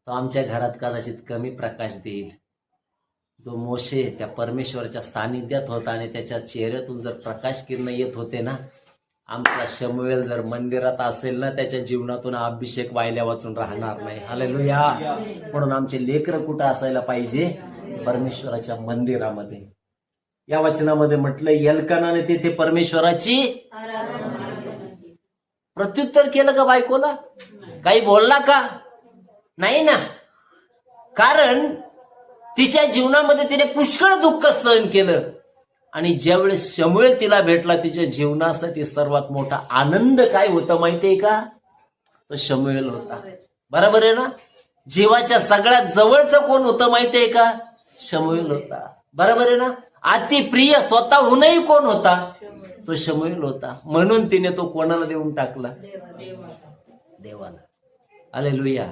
तो आमच्या घरात कदाचित कमी प्रकाश देईल. जो मोशे त्या परमेश्वराच्या सानिध्यात होता आणि त्याच्या चेहऱ्यातून जर प्रकाश किरण येत होते ना, आमचा शमूएल जर मंदिरात असेल ना, त्याच्या जीवनातून अभिषेक वाहिल्या वाचून राहणार नाही. हालेलुया. म्हणून आमचे लेकरं कुठं असायला पाहिजे? परमेश्वराच्या मंदिरामध्ये. या वचनामध्ये म्हटलं एल्कानाने तिथे परमेश्वराची प्रत्युत्तर केलं का बायकोला? काही बोलला का? नाही ना. कारण तिच्या जीवनामध्ये तिने पुष्कळ दुःख सहन केलं आणि ज्यावेळेस शमूएल तिला भेटला, तिच्या जीवनासाठी सर्वात मोठा आनंद काय होता माहितीये का? तो शमूएल होता. बरोबर आहे ना? जीवाच्या सगळ्यात जवळचं कोण होतं माहितीये का? शमूएल होता. बरोबर आहे ना? अति प्रिय स्वतःहूनही कोण होता? तो शमूएल होता. म्हणून तिने तो कोणाला देऊन टाकला? देवाला. हालेलुया.